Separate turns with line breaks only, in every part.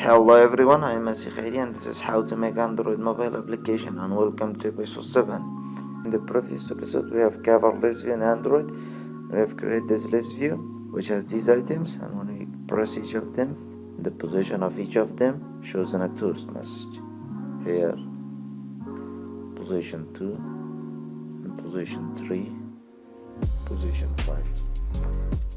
Hello everyone, I am Masih Khairi and this is how to make Android mobile application, and welcome to episode 7. In the previous episode we have covered list view in Android. We have created this list view which has these items, and when we press each of them, the position of each of them shows in a toast message. Here position 2 and position 3, position 5.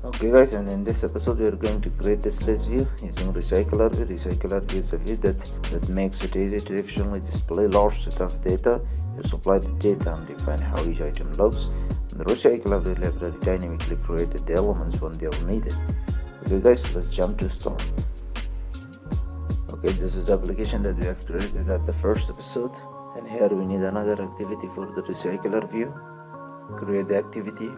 Okay guys, and in this episode we are going to create this list view using recycler view. Recycler view is a view that makes it easy to efficiently display large set of data. You supply the data and define how each item looks, and the recycler view library dynamically created the elements when they are needed. Okay guys, let's jump to start. Okay, this is the application that we have created at the first episode, and here we need another activity for the recycler view. Create the activity.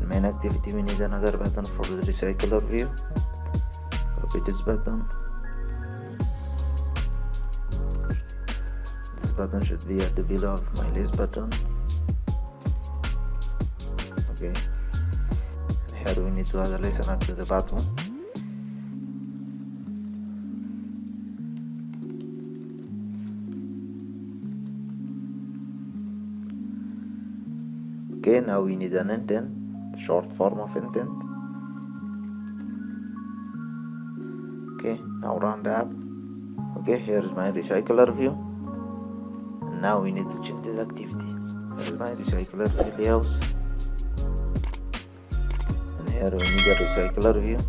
Main activity, we need another button for the recycler view. Copy this button. This button should be at the below of my list button. Okay, and here we need to add a listener to the button. Okay, now we need an intent, short form of intent. Okay, now run the app. Okay, here's my recycler view, and now we need to change this activity. Here's my recycler view layouts, and here we need a recycler view.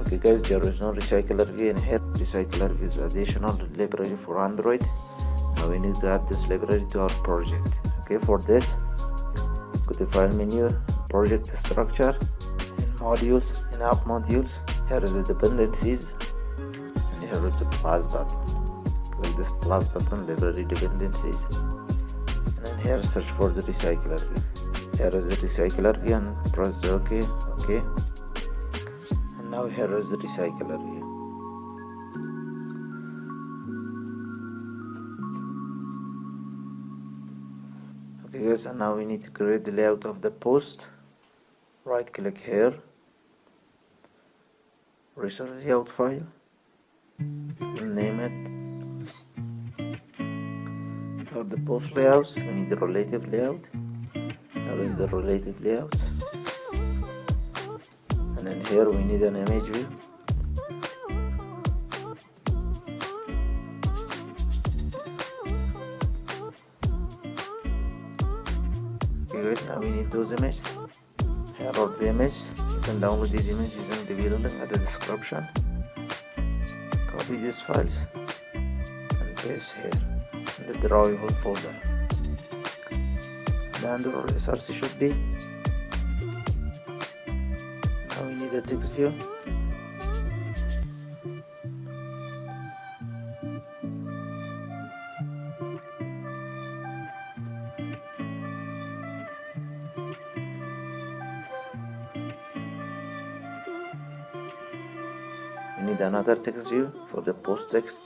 Okay guys, there is no recycler view in here. Recycler view is additional library for Android. Now we need to add this library to our project. Okay, for this, go to file menu, project structure, in modules, in app modules. Here is the dependencies, and here is the plus button. Click this plus button, library dependencies, and then here search for the recycler view. Here is the recycler view, and press the OK. And now here is the recycler view. Okay guys, and now we need to create the layout of the post. Right click here, restore layout file, name it. For the post layouts, we need the relative layout. Here is the relative layouts, and then here we need an image view. Okay guys, now we need those images. Here are the images. You can download these images using the video link at the description. Copy these files and paste here in the drawable folder. The Android resource should be. Now we need a text view. We need another text view for the post text.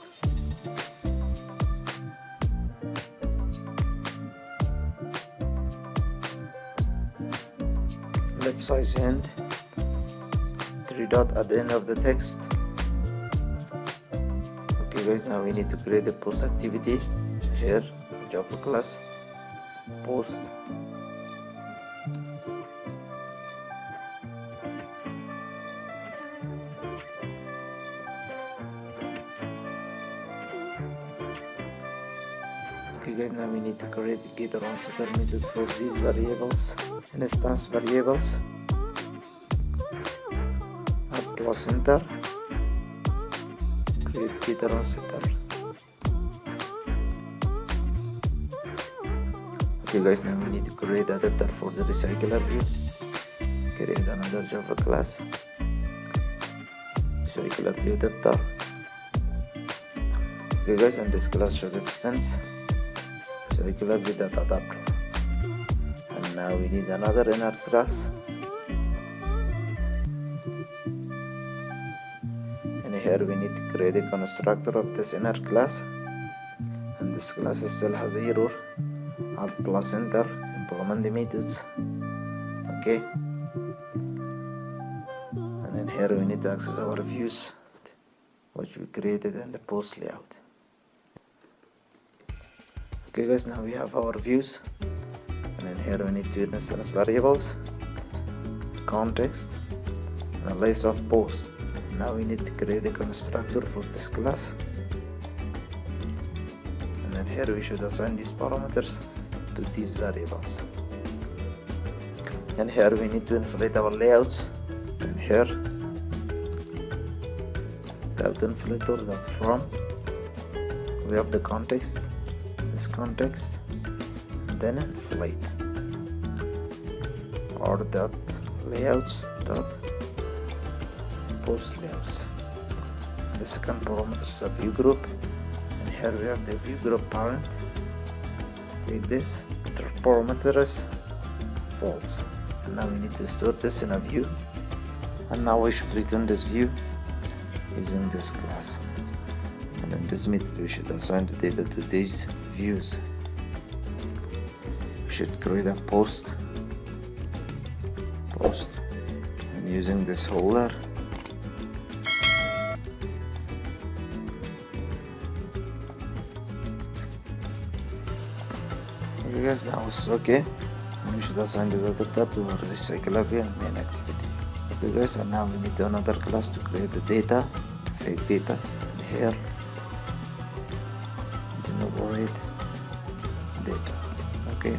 Left size end, 3 dot at the end of the text. Okay guys, now we need to create a post activity. Here, Java class, post. Okay guys, now we need to create the getter on setter method for these variables, instance variables. Add plus enter, create getter on setter. Okay guys, now we need to create a adapter for the recycler view. Create another Java class, recycler view adapter. Okay guys, and this class should extend recycler view data adapter. And now we need another inner class, and here we need to create a constructor of this inner class. this class still has error. Alt plus enter, implement the methods. Okay, and then here we need to access our views which we created in the post layout. Okay guys, now we have our views, and then here we need to instance variables, context, and a list of posts. Now we need to create a constructor for this class, and then here we should assign these parameters to these variables. And here we need to inflate our layouts, and here layout inflator, that from we have the context, this context, and then inflate, or dot layouts dot post layouts. The second parameter is a view group, and here we have the view group parent. Take this, third parameter is false, and now we need to store this in a view, and now we should return this view using this class. And in this method we should assign the data to these views. We should create a post, and using this holder okay guys, now it's okay, and we should assign this other tab to our recycler view and main activity. Okay guys, and now we need another class to create the data, fake data, and here generate data. Okay,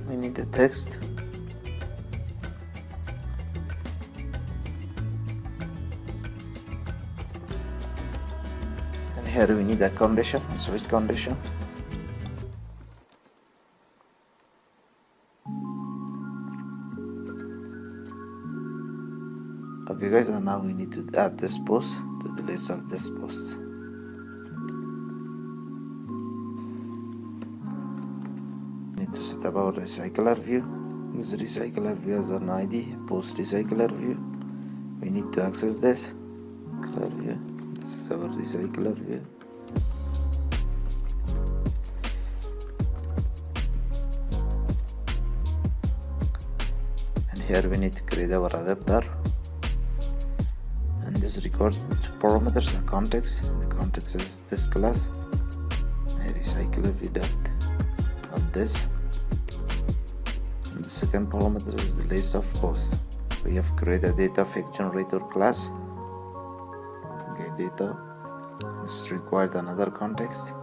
we need the text, and here we need a condition, a switch condition. Okay guys, and now we need to add this post to the list of these posts. To set up our recycler view. This recycler view has an ID, post recycler view. We need to access this recycler view. This is our recycler view. And here we need to create our adapter, and this records parameters, the context. The context is this class, recycler view dot of this. The second parameter is the list of posts. We have created a data fake generator class. Okay, data. This required another context.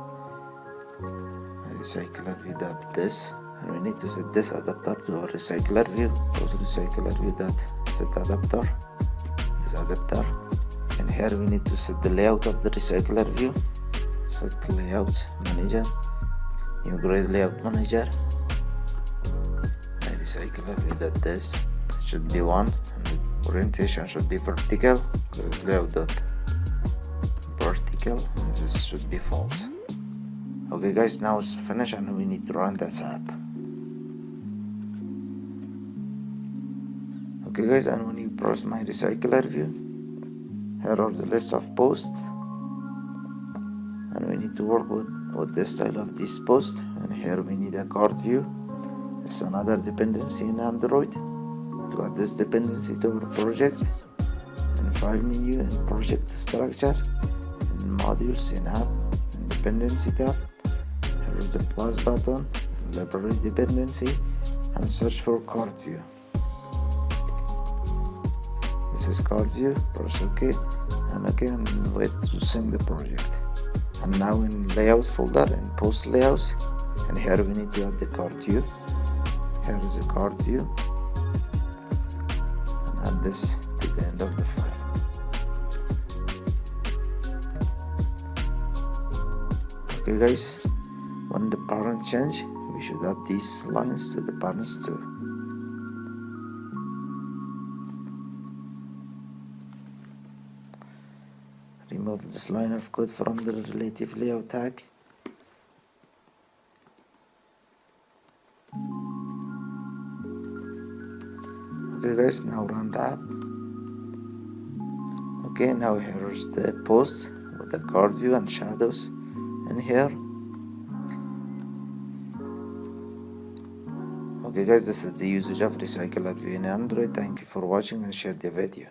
Recycler view dot this, and we need to set this adapter to our recycler view. Post recycler view dot set adapter. This adapter, and here we need to set the layout of the recycler view. Set layout manager. New grade layout manager. Recycler view dot this should be 1, and the orientation should be vertical. Layout dot vertical, and this should be false. Okay guys, now it's finished, and we need to run this app. Okay guys, and when you browse my recycler view, here are the list of posts, and we need to work with the style of this post. And here we need a card view. It's another dependency in Android. To add this dependency to our project, and file menu, and project structure, and modules, in app, and dependency tab. Here is the plus button, library dependency, and search for card view. This is card view. Press OK, and wait to sync the project. And now in layout folder and post layouts, and here we need to add the card view. Here is the card view, and add this to the end of the file. Okay Okay guys, when the parent change, we should add these lines to the parents too. Remove this line of code from the relative layout tag. Okay guys, now run the app. Okay, now here's the post with the card view and shadows in here. Okay guys, this is the usage of recycler view in Android. Thank you for watching and share the video.